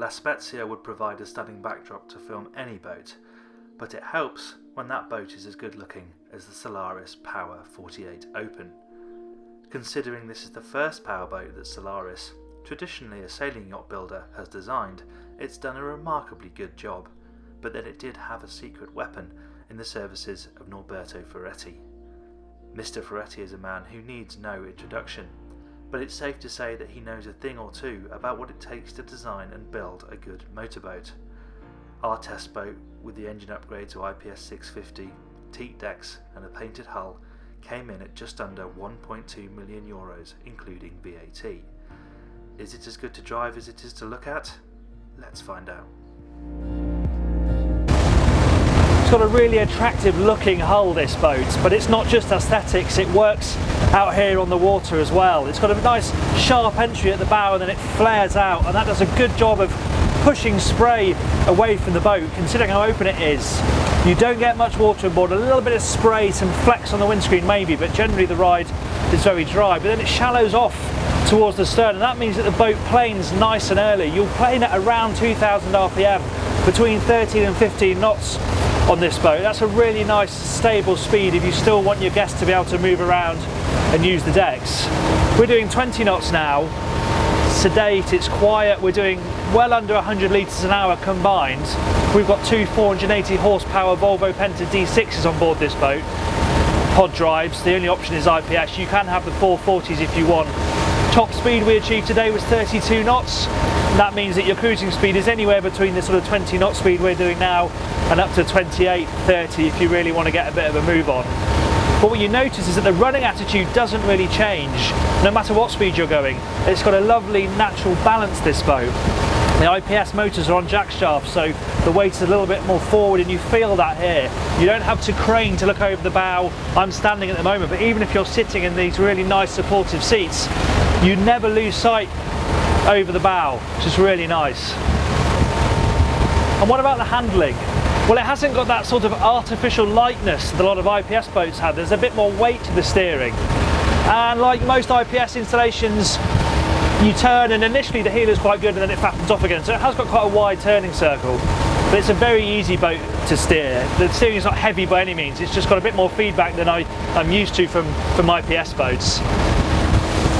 La Spezia would provide a stunning backdrop to film any boat, but it helps when that boat is as good looking as the Solaris Power 48 Open. Considering this is the first powerboat that Solaris, traditionally a sailing yacht builder, has designed, it's done a remarkably good job, but then it did have a secret weapon in the services of Norberto Ferretti. Mr. Ferretti is a man who needs no introduction, but it's safe to say that he knows a thing or two about what it takes to design and build a good motorboat. Our test boat, with the engine upgrade to IPS 650, teak decks and a painted hull, came in at just under €1.2 million, including VAT. Is it as good to drive as it is to look at? Let's find out. It's got a really attractive looking hull, this boat, but it's not just aesthetics, it works out here on the water as well. It's got a nice sharp entry at the bow and then it flares out, and that does a good job of pushing spray away from the boat, considering how open it is. You don't get much water on board, a little bit of spray, some flecks on the windscreen maybe, but generally the ride is very dry. But then it shallows off towards the stern, and that means that the boat planes nice and early. You'll plane at around 2,000 RPM, between 13 and 15 knots on this boat. That's a really nice stable speed if you still want your guests to be able to move around and use the decks. We're doing 20 knots now. Sedate, it's quiet, we're doing well under 100 litres an hour combined. We've got two 480 horsepower Volvo Penta D6s on board this boat. Pod drives, the only option is IPS. You can have the 440s if you want. Top speed we achieved today was 32 knots. That means that your cruising speed is anywhere between the sort of 20 knot speed we're doing now and up to 28, 30 if you really want to get a bit of a move on. But what you notice is that the running attitude doesn't really change, no matter what speed you're going. It's got a lovely natural balance, this boat. The IPS motors are on jack shafts, so the weight is a little bit more forward, and you feel that here. You don't have to crane to look over the bow. I'm standing at the moment, but even if you're sitting in these really nice supportive seats, you never lose sight over the bow, which is really nice. And what about the handling? Well, it hasn't got that sort of artificial lightness that a lot of IPS boats have. There's a bit more weight to the steering. And like most IPS installations, you turn and initially the heel is quite good and then it flattens off again. So it has got quite a wide turning circle, but it's a very easy boat to steer. The steering is not heavy by any means. It's just got a bit more feedback than I'm used to from IPS boats.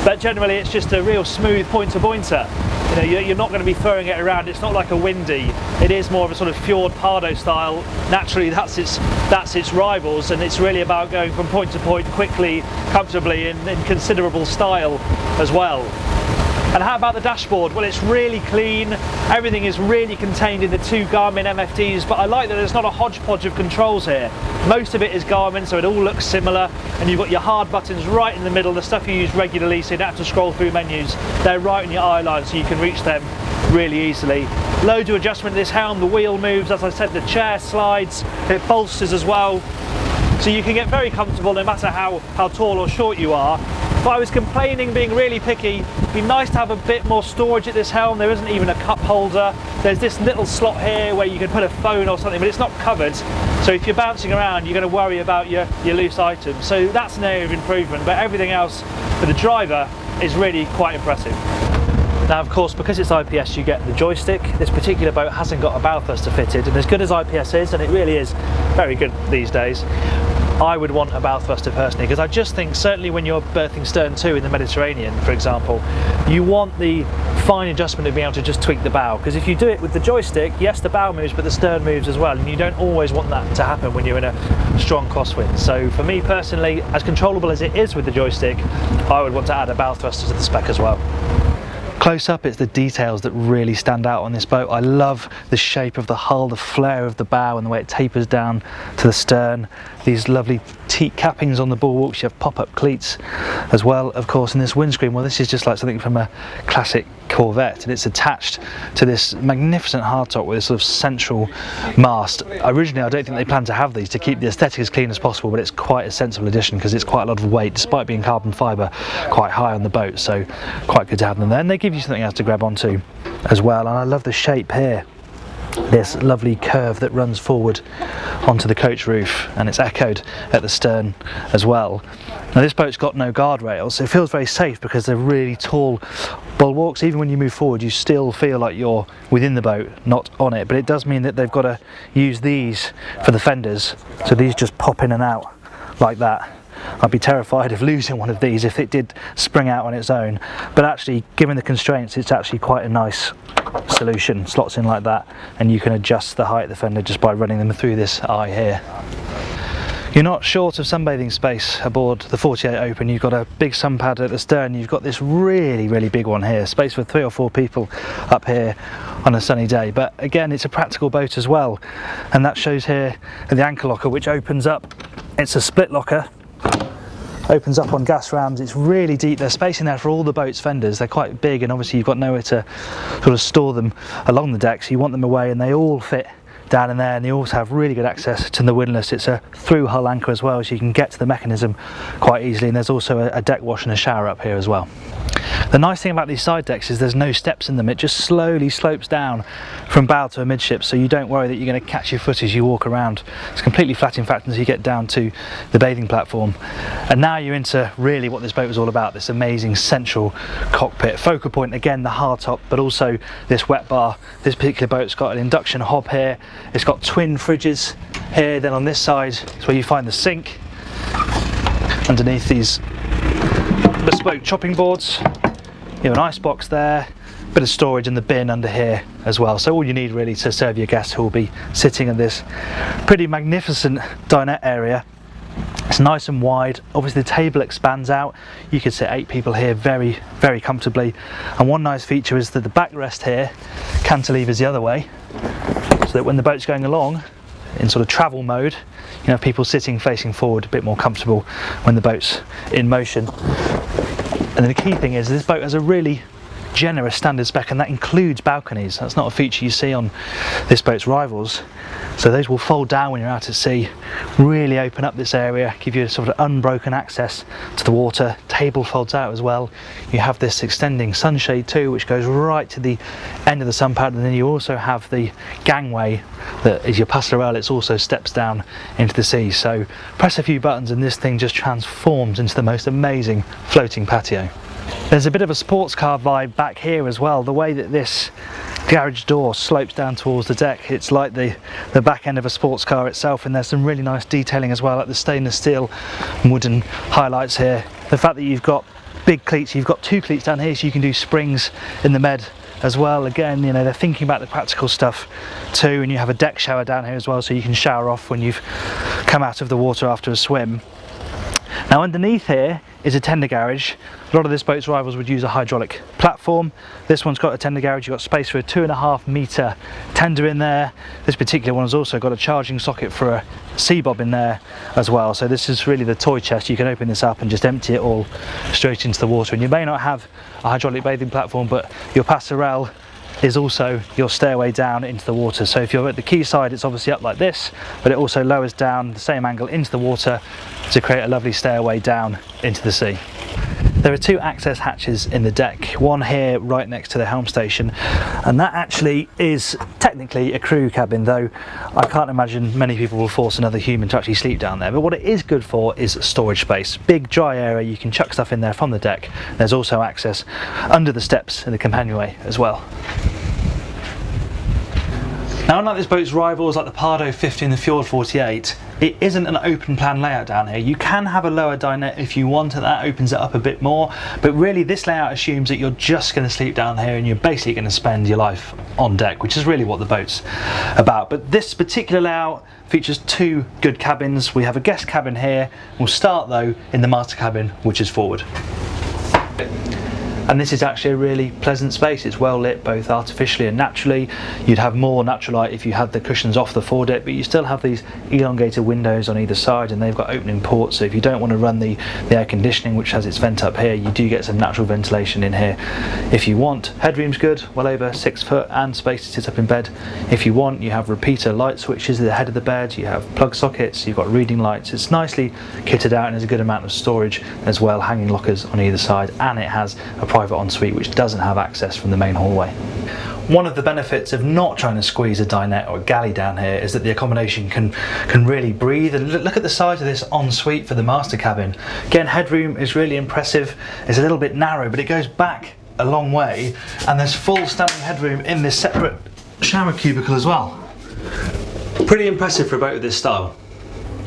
But generally it's just a real smooth pointer-pointer. You know, you're not going to be throwing it around. It's not like a Windy. It is more of a sort of fjord Pardo style. Naturally, that's its rivals, and it's really about going from point to point quickly, comfortably, in considerable style as well. And how about the dashboard? Well, it's really clean. Everything is really contained in the two Garmin MFDs, but I like that there's not a hodgepodge of controls here. Most of it is Garmin, so it all looks similar, and you've got your hard buttons right in the middle, the stuff you use regularly, so you don't have to scroll through menus. They're right on your eye line, so you can reach them really easily. Loads of adjustment in this helm, the wheel moves, as I said, the chair slides, it bolsters as well. So you can get very comfortable no matter how tall or short you are. If I was complaining, being really picky, it'd be nice to have a bit more storage at this helm. There isn't even a cup holder. There's this little slot here where you can put a phone or something, but it's not covered. So if you're bouncing around, you're going to worry about your loose items. So that's an area of improvement, but everything else for the driver is really quite impressive. Now, of course, because it's IPS, you get the joystick. This particular boat hasn't got a bow thruster fitted, and as good as IPS is, and it really is very good these days, I would want a bow thruster personally, because I just think, certainly when you're berthing stern to in the Mediterranean, for example, you want the fine adjustment of being able to just tweak the bow, because if you do it with the joystick, yes, the bow moves, but the stern moves as well, and you don't always want that to happen when you're in a strong crosswind. So for me personally, as controllable as it is with the joystick, I would want to add a bow thruster to the spec as well. Close up, it's the details that really stand out on this boat. I love the shape of the hull, the flare of the bow, and the way it tapers down to the stern. These lovely teak cappings on the bulwarks. You have pop-up cleats as well, of course, in this windscreen. Well, this is just like something from a classic Corvette, and it's attached to this magnificent hardtop with this sort of central mast. Originally, I don't think they planned to have these to keep the aesthetic as clean as possible, but it's quite a sensible addition because it's quite a lot of weight, despite being carbon fibre, quite high on the boat, so quite good to have them there. And they give you something else to grab onto as well, and I love the shape here this lovely curve that runs forward onto the coach roof, and it's echoed at the stern as well. Now this boat's got no guardrails, so it feels very safe because they're really tall bulwarks. Even when you move forward, you still feel like you're within the boat, not on it. But it does mean that they've got to use these for the fenders, so these just pop in and out like that. I'd be terrified of losing one of these if it did spring out on its own, but actually, given the constraints, it's actually quite a nice solution. Slots in like that, and you can adjust the height of the fender just by running them through this eye here. You're not short of sunbathing space aboard the 48 Open. You've got a big sun pad at the stern. You've got this really big one here, space for 3 or 4 people up here on a sunny day. But again, it's a practical boat as well, and that shows here at the anchor locker, which opens up. It's a split locker, opens up on gas rams. It's really deep. There's space in there for all the boat's fenders. They're quite big, and obviously you've got nowhere to sort of store them along the deck, so you want them away, and they all fit down in there, and they also have really good access to the windlass. It's a through hull anchor as well, so you can get to the mechanism quite easily, and there's also a deck wash and a shower up here as well. The nice thing about these side decks is there's no steps in them. It just slowly slopes down from bow to amidship, so you don't worry that you're going to catch your foot as you walk around. It's completely flat, in fact, until you get down to the bathing platform. And now you're into really what this boat was all about, this amazing central cockpit. Focal point, again, the hardtop, but also this wet bar. This particular boat's got an induction hob here. It's got twin fridges here. Then on this side is where you find the sink. Underneath these bespoke chopping boards, you have an ice box there, bit of storage in the bin under here as well. So all you need really to serve your guests who will be sitting in this pretty magnificent dinette area. It's nice and wide. Obviously the table expands out. You could sit 8 people here very comfortably. And one nice feature is that the backrest here cantilevers the other way, so that when the boat's going along in sort of travel mode, you have people sitting facing forward, a bit more comfortable when the boat's in motion. And the key thing is this boat has a really generous standard spec, and that includes balconies. That's not a feature you see on this boat's rivals. So those will fold down when you're out at sea, really open up this area, give you a sort of unbroken access to the water. Table folds out as well. You have this extending sunshade too, which goes right to the end of the sun pad, and then you also have the gangway that is your passerelle. It also steps down into the sea. So press a few buttons and this thing just transforms into the most amazing floating patio. There's a bit of a sports car vibe back here as well. The way that this garage door slopes down towards the deck, it's like the back end of a sports car itself, and there's some really nice detailing as well, like the stainless steel and wooden highlights here. The fact that you've got big cleats, you've got 2 cleats down here, so you can do springs in the med as well. Again, you know, they're thinking about the practical stuff too, and you have a deck shower down here as well, so you can shower off when you've come out of the water after a swim. Now underneath here is a tender garage. A lot of this boat's rivals would use a hydraulic platform. This one's got a tender garage. You've got space for a 2.5 metre tender in there. This particular one has also got a charging socket for a sea bob in there as well. So this is really the toy chest. You can open this up and just empty it all straight into the water. And you may not have a hydraulic bathing platform, but your passerelle is also your stairway down into the water. So if you're at the quayside, it's obviously up like this, but it also lowers down the same angle into the water to create a lovely stairway down into the sea. There are 2 access hatches in the deck, one here right next to the helm station, and that actually is technically a crew cabin, though I can't imagine many people will force another human to actually sleep down there. But what it is good for is storage space. Big dry area, you can chuck stuff in there from the deck. There's also access under the steps in the companionway as well. Now, unlike this boat's rivals like the Pardo 50 and the Fjord 48, it isn't an open plan layout down here. You can have a lower dinette if you want, and that opens it up a bit more, but really this layout assumes that you're just going to sleep down here and you're basically going to spend your life on deck, which is really what the boat's about. But this particular layout features 2 good cabins. We have a guest cabin here. We'll start though in the master cabin, which is forward. And this is actually a really pleasant space. It's well lit both artificially and naturally. You'd have more natural light if you had the cushions off the foredeck, but you still have these elongated windows on either side, and they've got opening ports, so if you don't want to run the air conditioning, which has its vent up here, you do get some natural ventilation in here if you want. Headroom's good, well over 6 foot, and space to sit up in bed if you want. You have repeater light switches at the head of the bed, you have plug sockets, you've got reading lights. It's nicely kitted out, and there's a good amount of storage as well, hanging lockers on either side, and it has a private ensuite which doesn't have access from the main hallway. One of the benefits of not trying to squeeze a dinette or a galley down here is that the accommodation can really breathe. And look at the size of this ensuite for the master cabin. Again, headroom is really impressive. It's a little bit narrow, but it goes back a long way, and there's full standing headroom in this separate shower cubicle as well. Pretty impressive for a boat of this style.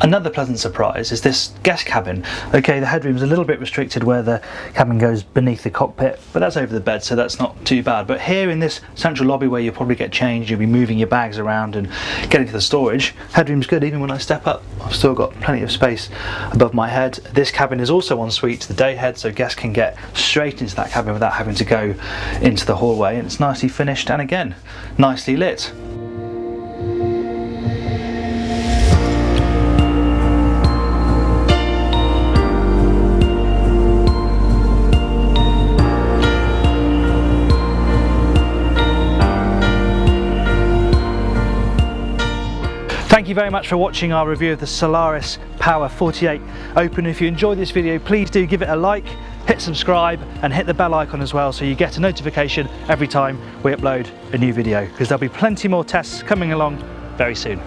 Another pleasant surprise is this guest cabin. Okay, the headroom's a little bit restricted where the cabin goes beneath the cockpit, but that's over the bed, so that's not too bad. But here in this central lobby where you'll probably get changed, you'll be moving your bags around and getting to the storage, headroom's good. Even when I step up, I've still got plenty of space above my head. This cabin is also en suite to the day head, so guests can get straight into that cabin without having to go into the hallway, and it's nicely finished and again, nicely lit. Thank you very much for watching our review of the Solaris Power 48 Open. If you enjoyed this video, please do give it a like, hit subscribe and hit the bell icon as well so you get a notification every time we upload a new video, because there'll be plenty more tests coming along very soon.